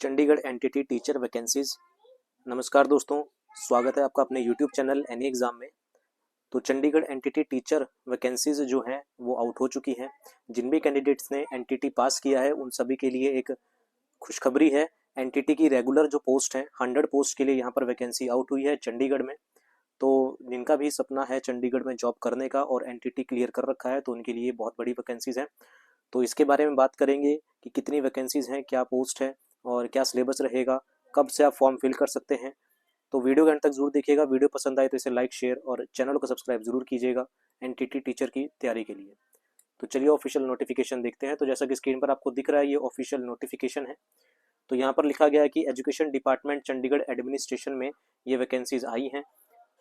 Chandigarh entity teacher vacancies. नमस्कार दोस्तों, स्वागत है आपका अपने यूट्यूब चैनल एनी एग्ज़ाम में। तो चंडीगढ़ एनटीटी टीचर वैकेंसीज जो हैं वो आउट हो चुकी हैं। जिन भी कैंडिडेट्स ने एनटीटी पास किया है उन सभी के लिए एक खुशखबरी है। एनटीटी की रेगुलर जो पोस्ट है 100 पोस्ट के लिए यहाँ पर वैकेंसी आउट हुई है चंडीगढ़ में। तो जिनका भी सपना है चंडीगढ़ में जॉब करने का और एनटीटी क्लियर कर रखा है तो उनके लिए बहुत बड़ी वैकेंसीज हैं। तो इसके बारे में बात करेंगे कि कितनी वैकेंसीज हैं, क्या पोस्ट है और क्या सिलेबस रहेगा, कब से आप फॉर्म फिल कर सकते हैं। तो वीडियो के अंत तक जरूर देखिएगा। वीडियो पसंद आए तो इसे लाइक, शेयर और चैनल को सब्सक्राइब जरूर कीजिएगा एनटीटी टीचर की तैयारी के लिए। तो चलिए ऑफिशियल नोटिफिकेशन देखते हैं। तो जैसा कि स्क्रीन पर आपको दिख रहा है ये ऑफिशियल नोटिफिकेशन है। तो यहाँ पर लिखा गया है कि एजुकेशन डिपार्टमेंट चंडीगढ़ एडमिनिस्ट्रेशन में ये वैकेंसीज आई हैं।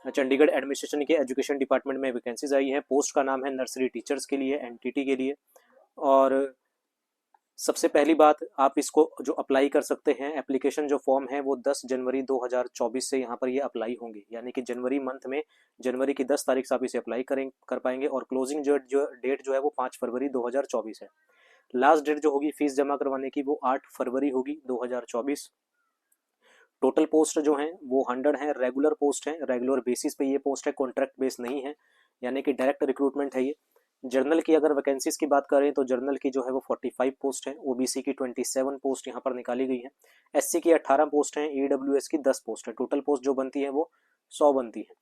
चंडीगढ़ एडमिनिस्ट्रेशन के एजुकेशन डिपार्टमेंट में वैकेंसीज आई हैं। पोस्ट का नाम है नर्सरी टीचर्स के लिए, एनटीटी के लिए। और सबसे पहली बात, आप इसको जो अप्लाई कर सकते हैं, एप्लीकेशन जो फॉर्म है वो 10 जनवरी 2024 से यहाँ पर ये अप्लाई होंगे, यानी कि जनवरी मंथ में जनवरी की 10 तारीख से आप इसे अप्लाई कर पाएंगे। और क्लोजिंग जो डेट जो है वो 5 फरवरी 2024 है। लास्ट डेट जो होगी फीस जमा करवाने की वो 8 फरवरी होगी 2024। टोटल पोस्ट जो हैं वो 100 हैं। रेगुलर पोस्ट हैं, रेगुलर बेसिस पे ये पोस्ट है, कॉन्ट्रैक्ट बेस नहीं है, यानी कि डायरेक्ट रिक्रूटमेंट है ये। जर्नल की अगर वैकेंसीज की बात करें तो जर्नल की जो है वो 45 पोस्ट है, ओबीसी की 27 पोस्ट यहाँ पर निकाली गई है, एससी की 18 पोस्ट है, ईडब्ल्यूएस की 10 पोस्ट है। टोटल पोस्ट जो बनती है वो 100 बनती है।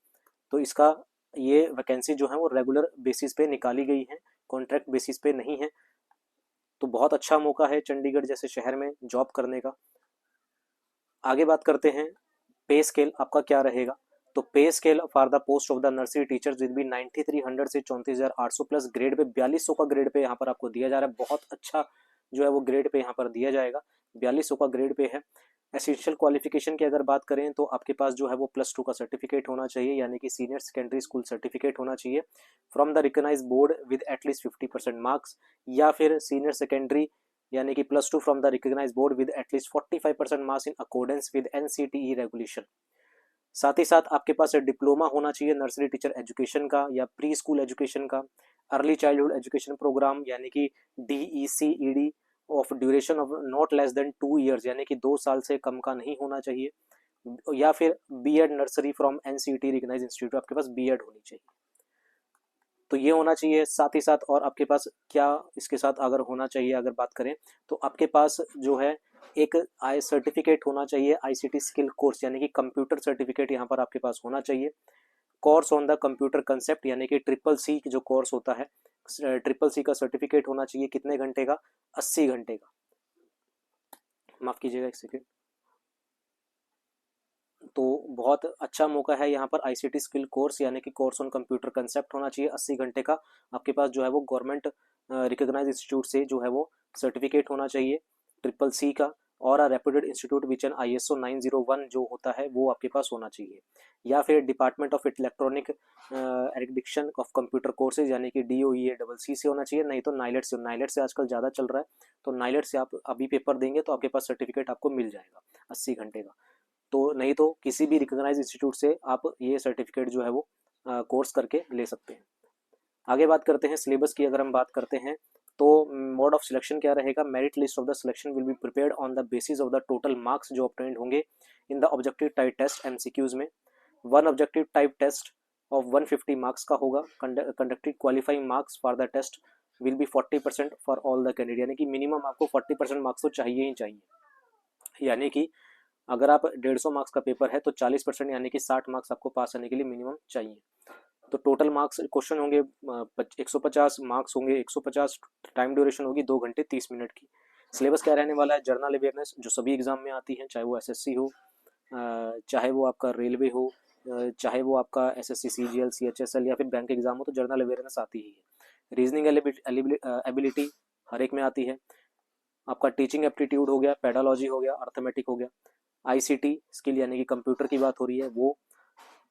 तो इसका ये वैकेंसी जो है वो रेगुलर बेसिस पे निकाली गई है, कॉन्ट्रैक्ट बेसिस पे नहीं है। तो बहुत अच्छा मौका है चंडीगढ़ जैसे शहर में जॉब करने का। आगे बात करते हैं पे स्केल आपका क्या रहेगा। तो पे scale for the post of the nursery teachers will be 9300 से 34,800 प्लस ग्रेड पे 4200 का ग्रेड पे यहाँ पर आपको दिया जा रहा है। बहुत अच्छा जो है वो ग्रेड पे यहाँ पर दिया जाएगा, 4200 का ग्रेड पे है। एसेंशियल क्वालिफिकेशन की अगर बात करें तो आपके पास जो है वो +2 का सर्टिफिकेट होना चाहिए, यानी कि सीनियर सेकेंडरी स्कूल सर्टिफिकेट होना चाहिए from the recognised board with at least 50% marks, या फिर सीनियर सेकेंडरी यानी कि +2 from the recognised board with at least 45% marks in accordance with NCTE regulation. साथ ही साथ आपके पास डिप्लोमा होना चाहिए नर्सरी टीचर एजुकेशन का या प्री स्कूल एजुकेशन का, अर्ली चाइल्डहुड एजुकेशन प्रोग्राम यानी कि DECED of duration of not less than 2 years, यानी कि 2 साल से कम का नहीं होना चाहिए, या फिर BEd nursery from NCT recognised institute, आपके पास बीएड होनी चाहिए। तो ये होना चाहिए। साथ ही साथ और आपके पास क्या इसके साथ अगर होना चाहिए, अगर बात करें तो आपके पास जो है एक आई सर्टिफिकेट होना चाहिए, आईसीटी स्किल कोर्स यानी कि कंप्यूटर सर्टिफिकेट यहाँ पर आपके पास होना चाहिए। Course on the computer concept यानी कि CCC जो कोर्स होता है, CCC का सर्टिफिकेट होना चाहिए। कितने घंटे का? 80 घंटे का। माफ कीजिएगा एक सेकेंड। तो बहुत अच्छा मौका है यहाँ पर। आईसीटी स्किल कोर्स यानी कि कोर्स ऑन कंप्यूटर कंसेप्ट होना चाहिए 80 घंटे का। आपके पास जो है वो गवर्नमेंट रिकॉग्नाइज इंस्टीट्यूट से जो है वो सर्टिफिकेट होना चाहिए CCC का, और reputed institute which N ISO 901 जो होता है वो आपके पास होना चाहिए, या फिर department of electronic addiction of computer courses यानी कि DOEACC से होना चाहिए, नहीं तो नाइलेट से। नाइलेट से आजकल ज़्यादा चल रहा है, तो नाइलेट से आप अभी पेपर देंगे तो आपके पास सर्टिफिकेट आपको मिल जाएगा 80 घंटे का। तो नहीं तो किसी भी रिकॉग्नाइज इंस्टीट्यूट से आप ये सर्टिफिकेट जो है वो कोर्स करके ले सकते हैं। आगे बात करते हैं सिलेबस की। अगर हम बात करते हैं तो मोड ऑफ सिलेक्शन क्या रहेगा। Merit list of the selection will be prepared on the basis of the total marks जो ऑब्टेन्ड होंगे in the objective type test MCQs में। One objective type test of 150 marks का होगा। Conducted qualifying marks for the test will be 40% for all the candidate, यानी कि minimum आपको 40% marks तो चाहिए ही चाहिए। यानी कि अगर आप 150 मार्क्स का पेपर है तो 40% यानी कि 60 मार्क्स आपको पास आने के लिए मिनिमम चाहिए। तो टोटल मार्क्स क्वेश्चन होंगे 150 मार्क्स होंगे, 150 टाइम ड्यूरेशन होगी 2 घंटे 30 मिनट की। सिलेबस क्या रहने वाला है। जर्नल अवेयरनेस जो सभी एग्जाम में आती है, चाहे वो SSC हो, चाहे वो आपका रेलवे हो, चाहे वो आपका SSC CGL CHSL या फिर बैंक एग्जाम हो, तो जर्नल अवेयरनेस आती ही है। रीजनिंग एबिलिटी हर एक में आती है। आपका टीचिंग एप्टीट्यूड हो गया, पेडालॉजी हो गया, अर्थमेटिक हो गया, ICT स्किल यानी कि कंप्यूटर की बात हो रही है वो,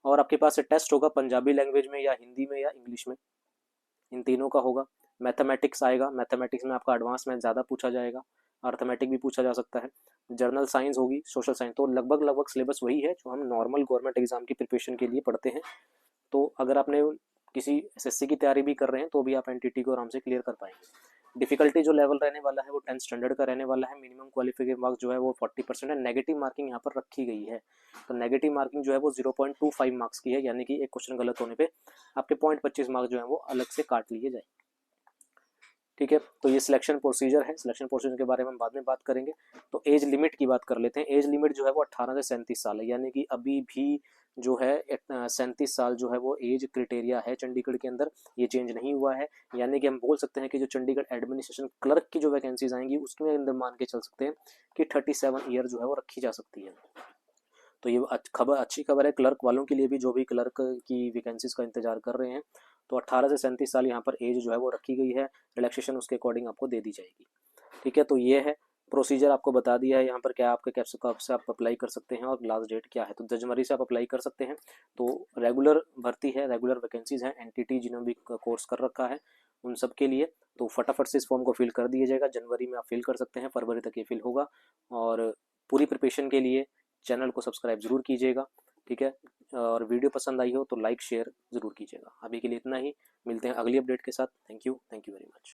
और आपके पास टेस्ट होगा पंजाबी लैंग्वेज में या हिंदी में या इंग्लिश में, इन तीनों का होगा। मैथमेटिक्स आएगा, मैथमेटिक्स में आपका एडवांस मैथ ज़्यादा पूछा जाएगा, अर्थमेटिक भी पूछा जा सकता है। जर्नल साइंस होगी, सोशल साइंस। तो लगभग सिलेबस वही है जो हम नॉर्मल गवर्नमेंट एग्जाम की प्रिपरेशन के लिए पढ़ते हैं। तो अगर आपने किसी SSC की तैयारी भी कर रहे हैं तो भी आप NTT को आराम से क्लियर कर पाएंगे। डिफिकल्टी जो लेवल रहने वाला है वो 10 स्टैंडर्ड का रहने वाला है। मिनिमम क्वालिफिकेशन मार्क्स जो है वो 40% है। नेगेटिव मार्किंग यहाँ पर रखी गई है, तो नेगेटिव मार्किंग जो है वो 0.25 मार्क्स की है, यानी कि एक क्वेश्चन गलत होने पे आपके 0.25 मार्क्स जो है वो अलग से काट लिए जाए। ठीक है, तो ये सिलेक्शन प्रोसीजर है। सिलेक्शन प्रोसीजर के बारे में हम बाद में बात करेंगे। तो एज लिमिट की बात कर लेते हैं। एज लिमिट जो है वो 18 से 37 साल है, यानी कि अभी भी जो है 37 साल जो है वो एज क्राइटेरिया है चंडीगढ़ के अंदर, ये चेंज नहीं हुआ है। यानी कि हम बोल सकते हैं कि जो चंडीगढ़ एडमिनिस्ट्रेशन क्लर्क की जो वैकेंसीज आएंगी उसमें अंदर मान के चल सकते हैं कि 37 ईयर जो है वो रखी जा सकती है। तो ये अच्छी खबर है क्लर्क वालों के लिए भी, जो भी क्लर्क की वैकेंसीज का इंतजार कर रहे हैं। तो 18 से 37 साल यहाँ पर एज जो है वो रखी गई है। रिलैक्सेशन उसके अकॉर्डिंग आपको दे दी जाएगी। ठीक है, तो ये है प्रोसीजर, आपको बता दिया है यहाँ पर क्या आपके कैप्स कब से आप अप्लाई कर सकते हैं और लास्ट डेट क्या है। तो 10 जनवरी से आप अप्लाई कर सकते हैं। तो रेगुलर भर्ती है, रेगुलर वैकेंसीज हैं। एनटीटी जिन्होंने भी कोर्स कर रखा है उन सब के लिए, तो फटाफट से इस फॉर्म को फिल कर दिया जाएगा। जनवरी में आप फिल कर सकते हैं, फरवरी तक ये फिल होगा। और पूरी प्रिपरेशन के लिए चैनल को सब्सक्राइब जरूर कीजिएगा। ठीक है, और वीडियो पसंद आई हो तो लाइक शेयर जरूर कीजिएगा। अभी के लिए इतना ही, मिलते हैं अगली अपडेट के साथ। Thank you very much.